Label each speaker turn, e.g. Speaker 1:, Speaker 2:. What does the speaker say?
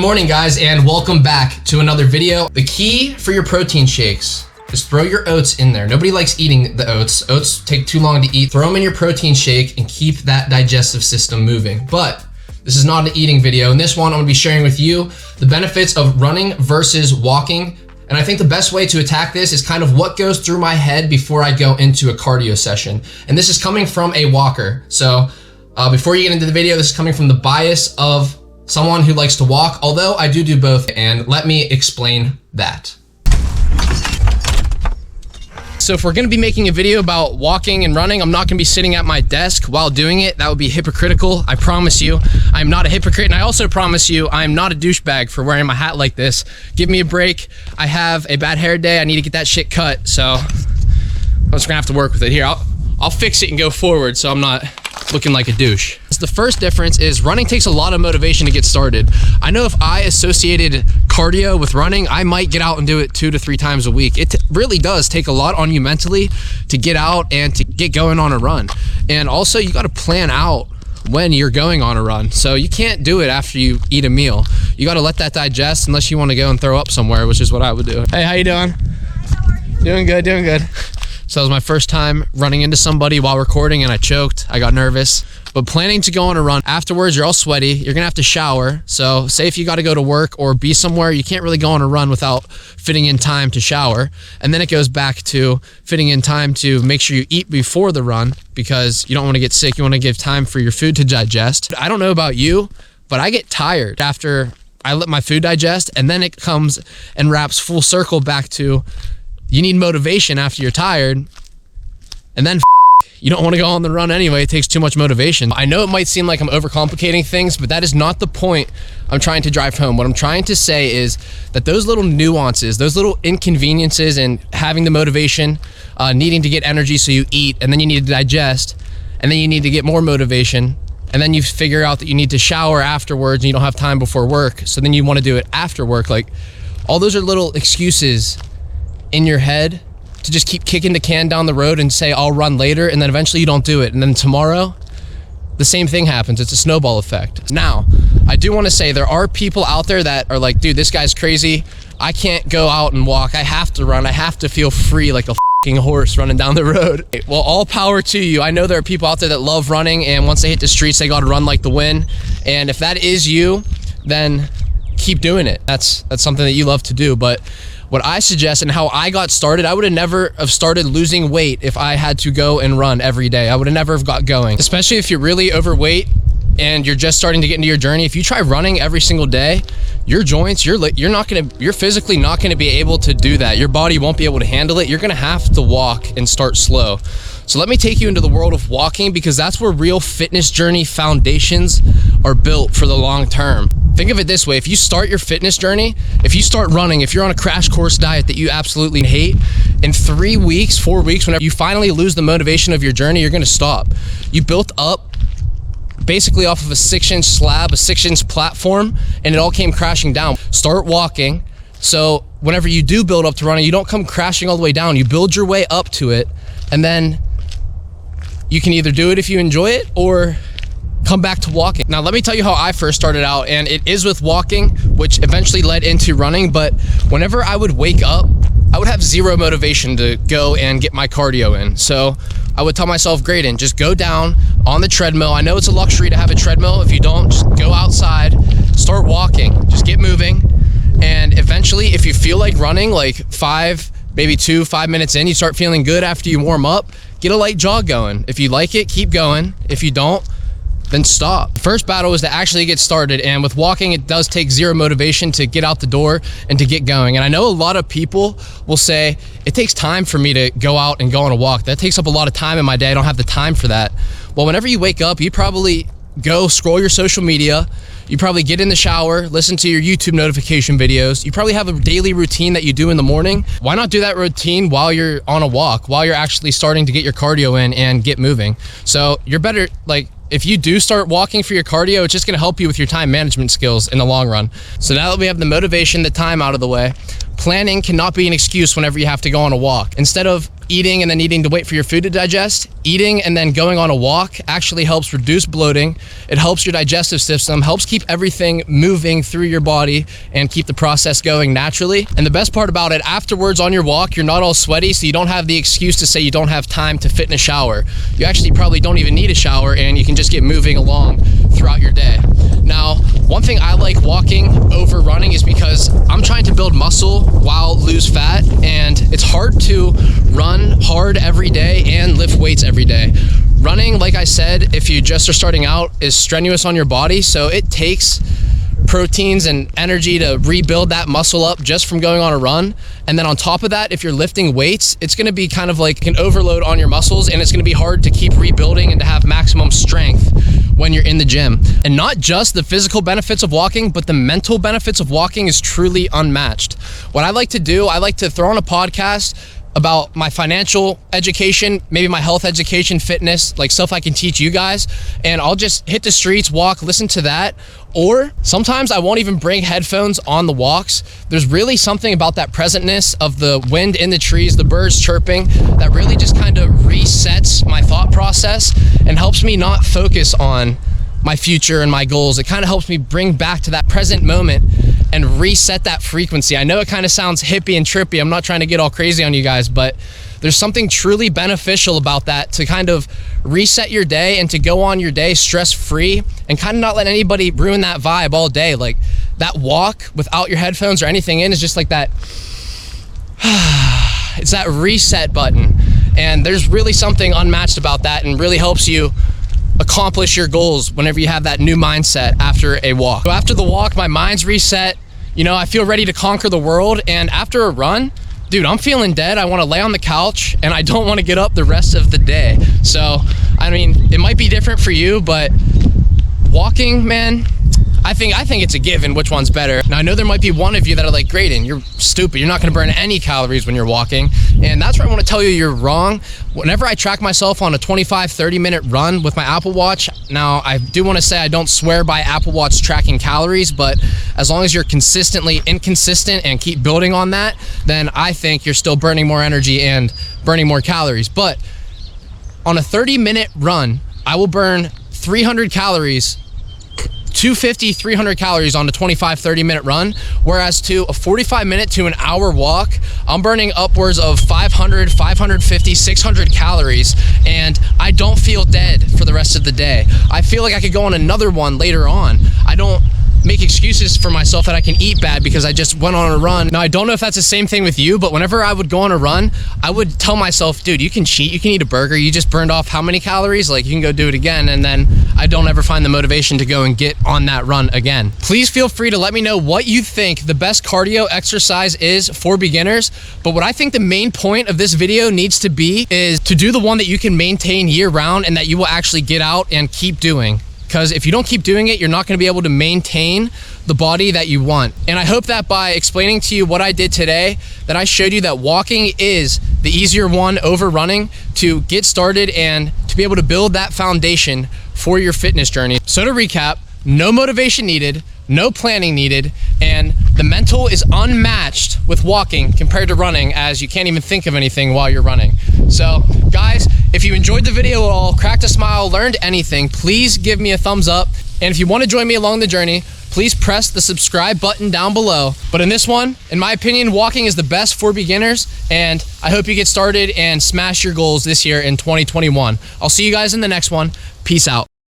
Speaker 1: morning, guys, and welcome back to another video. The key for your protein shakes is throw your oats in there. Nobody likes eating the oats. Oats take too long to eat. Throw them in your protein shake and keep that digestive system moving. But this is not an eating video. In this one, I'm gonna be sharing with you the benefits of running versus walking. And I think the best way to attack this is kind of what goes through my head before I go into a cardio session. And this is coming from a walker. So before you get into the video, this is coming from the bias of someone who likes to walk, although I do both, and let me explain that. So if we're gonna be making a video about walking and running, I'm not gonna be sitting at my desk while doing it. That would be hypocritical. I promise you, I'm not a hypocrite. And I also promise you, I'm not a douchebag for wearing my hat like this. Give me a break. I have a bad hair day. I need to get that shit cut. So I'm just gonna have to work with it. Here, I'll fix it and go forward so I'm not looking like a douche. The first difference is running takes a lot of motivation to get started. I know if I associated cardio with running, I might get out and do it 2 to 3 times a week. It really does take a lot on you mentally to get out and to get going on a run. And also you gotta plan out when you're going on a run. So you can't do it after you eat a meal. You gotta let that digest unless you wanna go and throw up somewhere, which is what I would do. Hey, how you doing?
Speaker 2: How are you?
Speaker 1: Doing good, doing good. So it was my first time running into somebody while recording and I choked. I got nervous. But planning to go on a run, afterwards you're all sweaty, you're gonna have to shower. So say if you gotta go to work or be somewhere, you can't really go on a run without fitting in time to shower. And then it goes back to fitting in time to make sure you eat before the run because you don't wanna get sick, you wanna give time for your food to digest. I don't know about you, but I get tired after I let my food digest, and then it comes and wraps full circle back to you need motivation after you're tired, and then you don't want to go on the run anyway. It takes too much motivation. I know it might seem like I'm overcomplicating things, but that is not the point I'm trying to drive home. What I'm trying to say is that those little nuances, those little inconveniences and having the motivation, needing to get energy so you eat, and then you need to digest, and then you need to get more motivation, and then you figure out that you need to shower afterwards and you don't have time before work, so then you want to do it after work. Like, all those are little excuses in your head to just keep kicking the can down the road and say I'll run later, and then eventually you don't do it, and then tomorrow the same thing happens. It's a snowball effect. Now I do want to say there are people out there that are like, dude, this guy's crazy, I can't go out and walk, I have to run, I have to feel free like a fucking horse running down the road. Well, all power to you. I know there are people out there that love running, and once they hit the streets they gotta run like the wind, and if that is you, then keep doing it. That's something that you love to do. But what I suggest and how I got started, I would have never have started losing weight if I had to go and run every day. I would have never have got going, especially if you're really overweight and you're just starting to get into your journey. If you try running every single day, your joints, you're physically not gonna be able to do that. Your body won't be able to handle it. You're gonna have to walk and start slow. So let me take you into the world of walking, because that's where real fitness journey foundations are built for the long term. Think of it this way: if you start your fitness journey, if you start running, if you're on a crash course diet that you absolutely hate, in 3 weeks, 4 weeks, whenever you finally lose the motivation of your journey, you're gonna stop. You built up basically off of a 6-inch slab, a 6-inch platform, and it all came crashing down. Start walking, so whenever you do build up to running, you don't come crashing all the way down. You build your way up to it, and then you can either do it if you enjoy it or come back to walking. Now let me tell you how I first started out, and it is with walking, which eventually led into running. But whenever I would wake up, I would have zero motivation to go and get my cardio in. So I would tell myself, Graydon, just go down on the treadmill. I know it's a luxury to have a treadmill. If you don't, just go outside, start walking, just get moving. And eventually, if you feel like running, like 5 minutes in, you start feeling good after you warm up, get a light jog going. If you like it, keep going. If you don't, then stop. The first battle is to actually get started, and with walking, it does take zero motivation to get out the door and to get going. And I know a lot of people will say, it takes time for me to go out and go on a walk. That takes up a lot of time in my day. I don't have the time for that. Well, whenever you wake up, you probably go scroll your social media, you probably get in the shower, listen to your YouTube notification videos. You probably have a daily routine that you do in the morning. Why not do that routine while you're on a walk, while you're actually starting to get your cardio in and get moving? So you're better, like, if you do start walking for your cardio, it's just gonna help you with your time management skills in the long run. So now that we have the motivation, the time out of the way, planning cannot be an excuse whenever you have to go on a walk. Instead of eating and then needing to wait for your food to digest. Eating and then going on a walk actually helps reduce bloating. It helps your digestive system, helps keep everything moving through your body and keep the process going naturally. And the best part about it, afterwards on your walk, you're not all sweaty, so you don't have the excuse to say you don't have time to fit in a shower. You actually probably don't even need a shower, and you can just get moving along throughout your day. Now, one thing I like walking over running is because I'm trying to build muscle while lose fat, and it's hard to run hard every day and lift weights every day. Running, like I said, if you just are starting out, is strenuous on your body, so it takes proteins and energy to rebuild that muscle up just from going on a run. And then on top of that, if you're lifting weights, it's gonna be kind of like an overload on your muscles, and it's gonna be hard to keep rebuilding and to have maximum strength when you're in the gym. And not just the physical benefits of walking, but the mental benefits of walking is truly unmatched. What I like to do, I like to throw on a podcast about my financial education, maybe my health education, fitness, like stuff I can teach you guys. And I'll just hit the streets, walk, listen to that. Or sometimes I won't even bring headphones on the walks. There's really something about that presentness of the wind in the trees, the birds chirping, that really just kind of resets my thought process and helps me not focus on my future and my goals. It kind of helps me bring back to that present moment and reset that frequency. I know it kind of sounds hippie and trippy. I'm not trying to get all crazy on you guys, but there's something truly beneficial about that, to kind of reset your day and to go on your day stress-free and kind of not let anybody ruin that vibe all day. Like that walk without your headphones or anything in is just like that, it's that reset button. And there's really something unmatched about that, and really helps you accomplish your goals whenever you have that new mindset after a walk. So after the walk, my mind's reset. You know, I feel ready to conquer the world. And after a run, dude, I'm feeling dead. I want to lay on the couch and I don't want to get up the rest of the day. So, I mean, it might be different for you, but walking, man, I think it's a given which one's better. Now, I know there might be one of you that are like, Graydon, you're stupid. You're not going to burn any calories when you're walking. And that's where I want to tell you you're wrong. Whenever I track myself on a 25, 30-minute run with my Apple Watch, now I do want to say I don't swear by Apple Watch tracking calories, but as long as you're consistently inconsistent and keep building on that, then I think you're still burning more energy and burning more calories. But on a 30-minute run, I will burn 300 calories, 250, 300 calories on a 25, 30-minute run, whereas to a 45-minute to an hour walk, I'm burning upwards of 500, 550, 600 calories, and I don't feel dead for the rest of the day. I feel like I could go on another one later on. I don't make excuses for myself that I can eat bad because I just went on a run. Now, I don't know if that's the same thing with you, but whenever I would go on a run, I would tell myself, dude, you can cheat, you can eat a burger, you just burned off how many calories? Like, you can go do it again. And then I don't ever find the motivation to go and get on that run again. Please feel free to let me know what you think the best cardio exercise is for beginners. But what I think the main point of this video needs to be is to do the one that you can maintain year round and that you will actually get out and keep doing. Because if you don't keep doing it, you're not going to be able to maintain the body that you want. And I hope that by explaining to you what I did today, that I showed you that walking is the easier one over running to get started and to be able to build that foundation for your fitness journey. So to recap, no motivation needed, no planning needed, and the mental is unmatched with walking compared to running, as you can't even think of anything while you're running. So guys, if you enjoyed the video at all, cracked a smile, learned anything, please give me a thumbs up. And if you want to join me along the journey, please press the subscribe button down below. But in this one, in my opinion, walking is the best for beginners, and I hope you get started and smash your goals this year in 2021. I'll see you guys in the next one. Peace out.